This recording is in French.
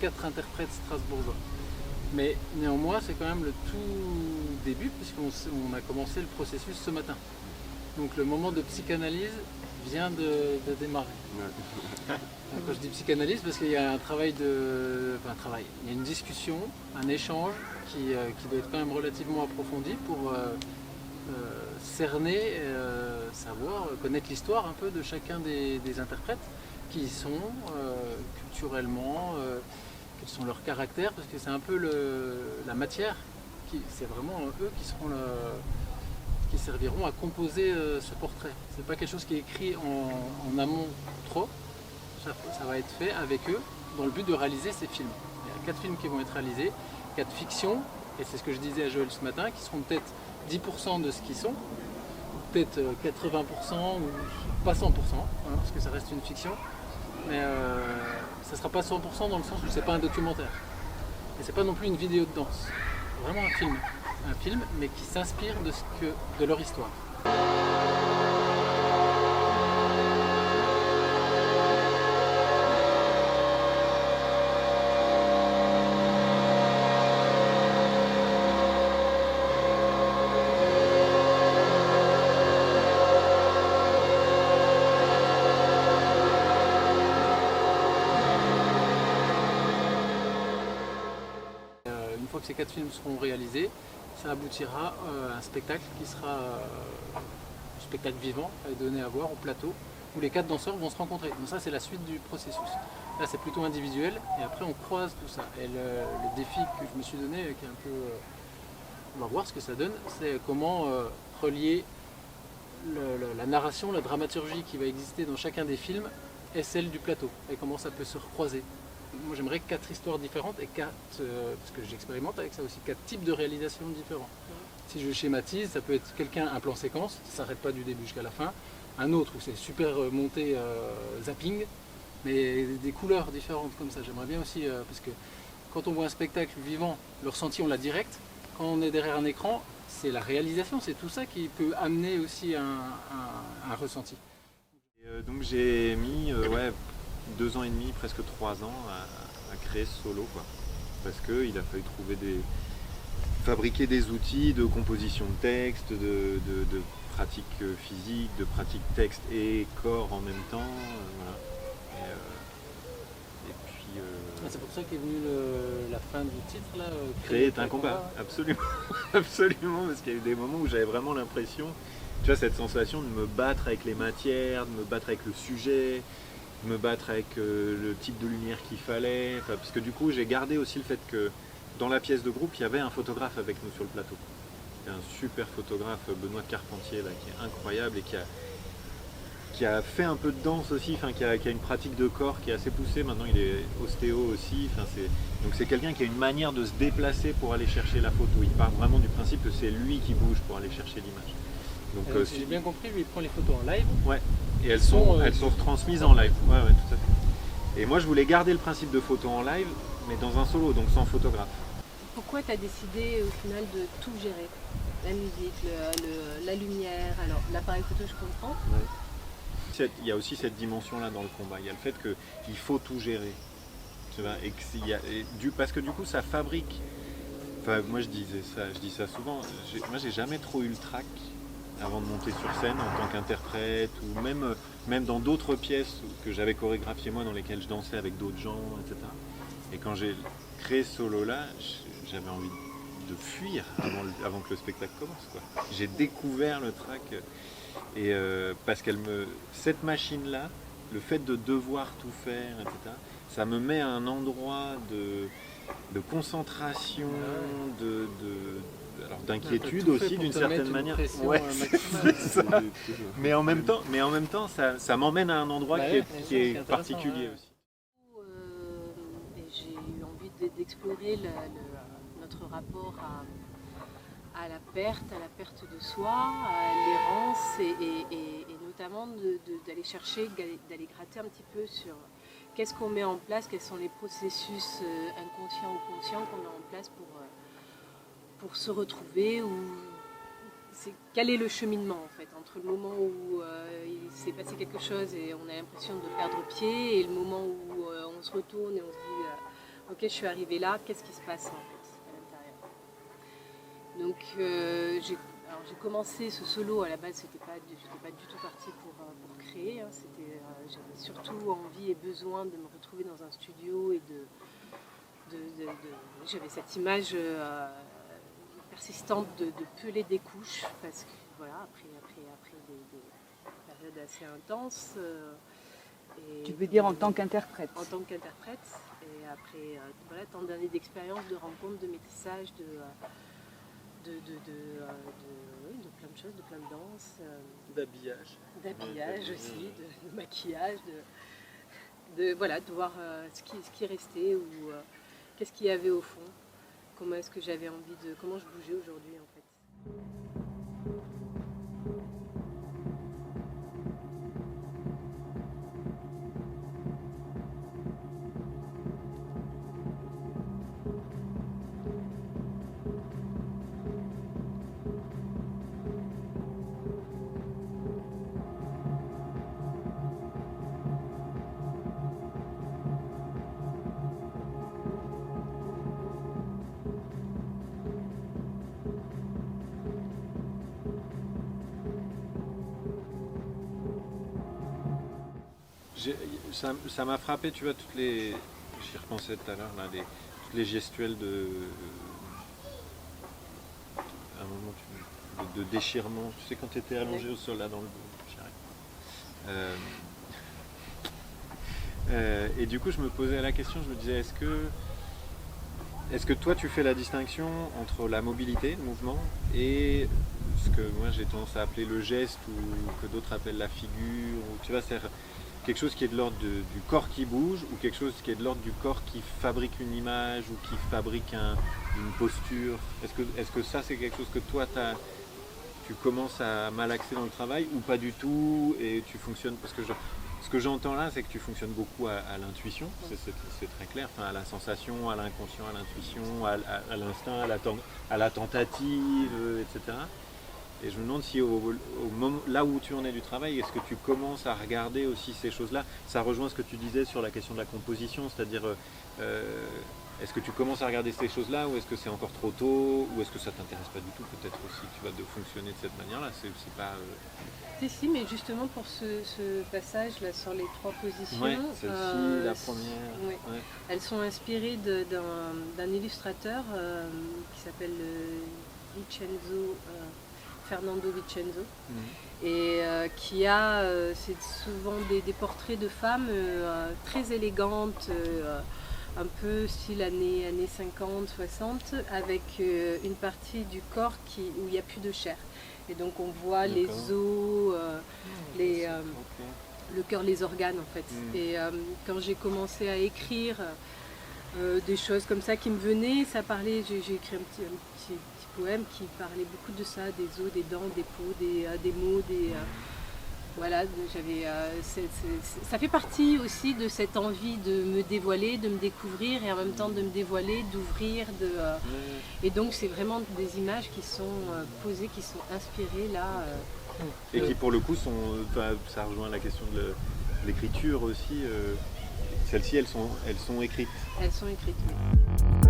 4 interprètes strasbourgeois. Mais néanmoins, c'est quand même le tout début, puisqu'on a commencé le processus ce matin. Donc le moment de psychanalyse vient de démarrer. Ouais. Quand je dis psychanalyse, parce qu'il y a un travail il y a une discussion, un échange qui doit être quand même relativement approfondi pour cerner, savoir, connaître l'histoire un peu de chacun des interprètes, qui ils sont culturellement, quels sont leurs caractères, parce que c'est un peu la matière, c'est vraiment eux qui serviront à composer ce portrait. C'est pas quelque chose qui est écrit en amont trop, ça va être fait avec eux dans le but de réaliser ces films. Il y a 4 films qui vont être réalisés, 4 fictions, et c'est ce que je disais à Joël ce matin, qui seront peut-être 10% de ce qu'ils sont, peut-être 80% ou pas 100%, hein, parce que ça reste une fiction, mais ça ne sera pas 100% dans le sens où c'est pas un documentaire. Et c'est pas non plus une vidéo de danse, c'est vraiment un film, mais qui s'inspire de leur histoire. Une fois que ces 4 films seront réalisés, ça aboutira à un spectacle qui sera un spectacle vivant, donné à voir au plateau, où les 4 danseurs vont se rencontrer. Donc ça, c'est la suite du processus. Là, c'est plutôt individuel, et après, on croise tout ça. Et le défi que je me suis donné, qui est un peu... on va voir ce que ça donne, c'est comment relier la narration, la dramaturgie qui va exister dans chacun des films et celle du plateau, et comment ça peut se recroiser. Moi j'aimerais 4 histoires différentes et 4, parce que j'expérimente avec ça aussi, 4 types de réalisations différents. Si je schématise, ça peut être un plan séquence, ça ne s'arrête pas du début jusqu'à la fin, un autre où c'est super monté zapping, mais des couleurs différentes comme ça. J'aimerais bien aussi, parce que quand on voit un spectacle vivant, le ressenti on l'a direct, quand on est derrière un écran, c'est la réalisation, c'est tout ça qui peut amener aussi un ressenti. Donc j'ai mis 2 ans et demi, presque 3 ans à créer ce solo, quoi. Parce qu'il a fallu fabriquer des outils de composition de texte, de pratique physique, de pratique texte et corps en même temps. Voilà. Et puis C'est pour ça qu'est venue la fin du titre là. Créer est un combat, absolument, absolument, parce qu'il y a eu des moments où j'avais vraiment l'impression, tu vois, cette sensation de me battre avec les matières, de me battre avec le sujet, de me battre avec le type de lumière qu'il fallait, parce que du coup j'ai gardé aussi le fait que dans la pièce de groupe il y avait un photographe avec nous sur le plateau. Il y a un super photographe, Benoît Carpentier, là, qui est incroyable et qui a fait un peu de danse aussi, qui a une pratique de corps qui est assez poussée. Maintenant il est ostéo aussi, donc c'est quelqu'un qui a une manière de se déplacer pour aller chercher la photo. Il part vraiment du principe que c'est lui qui bouge pour aller chercher l'image. Donc si j'ai bien compris, lui il prend les photos en live. Ouais, et elles sont retransmises en live. Ouais, tout à fait. Et moi je voulais garder le principe de photo en live, mais dans un solo, donc sans photographe. Pourquoi tu as décidé au final de tout gérer? La musique, la lumière, alors l'appareil photo je comprends. Ouais. Il y a aussi cette dimension-là dans le combat. Il y a le fait qu'il faut tout gérer. Tu vois, parce que du coup, ça fabrique. Enfin, moi, je dis ça souvent. Moi, j'ai jamais trop eu le trac avant de monter sur scène en tant qu'interprète, ou même dans d'autres pièces que j'avais chorégraphiées moi, dans lesquelles je dansais avec d'autres gens, etc. Et quand j'ai créé ce solo-là, j'avais envie de fuir avant que le spectacle commence, quoi. J'ai découvert le trac. Et parce cette machine-là, le fait de devoir tout faire, etc., ça me met à un endroit de concentration, alors d'inquiétude aussi d'une certaine manière. Ouais, mais en même temps, ça m'emmène à un endroit qui est particulier aussi. Et j'ai eu envie d'explorer notre rapport à la perte de soi, à l'errance et notamment d'aller chercher, d'aller gratter un petit peu sur qu'est-ce qu'on met en place, quels sont les processus inconscients ou conscients qu'on met en place pour se retrouver, quel est le cheminement en fait, entre le moment où il s'est passé quelque chose et on a l'impression de perdre pied et le moment où on se retourne et on se dit ok, je suis arrivée là, qu'est-ce qui se passe en fait à l'intérieur. Donc j'ai commencé ce solo, à la base j'étais pas du tout partie pour créer, hein. J'avais surtout envie et besoin de me retrouver dans un studio et j'avais cette image persistante de peler des couches, parce que voilà, après des périodes assez intenses. Tu veux dire en tant qu'interprète? En tant qu'interprète, et après voilà, tant d'années d'expérience, de rencontres, de métissage, de plein de choses, de plein de danses. D'habillage aussi, de maquillage, voilà, de voir ce qui restait ou qu'est-ce qu'il y avait au fond, comment est-ce que j'avais envie comment je bougeais aujourd'hui en fait. Ça m'a frappé, tu vois, j'y repensais tout à l'heure, là, toutes les gestuelles à un moment de déchirement. Tu sais, quand tu étais allongé au sol là dans le dos, et du coup, je me posais la question, je me disais, est-ce que toi tu fais la distinction entre la mobilité, le mouvement, et ce que moi j'ai tendance à appeler le geste, ou que d'autres appellent la figure, ou tu vois, c'est quelque chose qui est de l'ordre du corps qui bouge, ou quelque chose qui est de l'ordre du corps qui fabrique une image, ou qui fabrique une posture. Est-ce que ça c'est quelque chose que toi tu commences à malaxer dans le travail, ou pas du tout, et tu fonctionnes, parce que ce que j'entends là, c'est que tu fonctionnes beaucoup à l'intuition, c'est très clair, enfin, à la sensation, à l'inconscient, à l'intuition, à l'instinct, à la tentative, etc. Et je me demande si au moment, là où tu en es du travail, est-ce que tu commences à regarder aussi ces choses-là? Ça rejoint ce que tu disais sur la question de la composition, c'est-à-dire est-ce que tu commences à regarder ces choses-là, ou est-ce que c'est encore trop tôt, ou est-ce que ça t'intéresse pas du tout, peut-être aussi, tu vas de fonctionner de cette manière-là, c'est pas... Si, mais justement pour ce passage là sur les 3 positions, ouais, celle-ci, la première, ouais. Ouais. Elles sont inspirées d'un illustrateur qui s'appelle Fernando Vicenzo, et qui a, c'est souvent des portraits de femmes très élégantes, un peu style années 50, 60, avec une partie du corps où il n'y a plus de chair. Et donc on voit les os, le cœur, les organes en fait. Et quand j'ai commencé à écrire des choses comme ça qui me venaient, ça parlait, j'ai écrit un petit poème qui parlait beaucoup de ça, des os, des dents, des peaux, des mots, voilà, ça fait partie aussi de cette envie de me dévoiler, de me découvrir, et en même temps de me dévoiler, d'ouvrir, et donc c'est vraiment des images qui sont posées, qui sont inspirées là. Et qui pour le coup ça rejoint la question de l'écriture aussi. Celles-ci, elles sont écrites. Elles sont écrites, oui.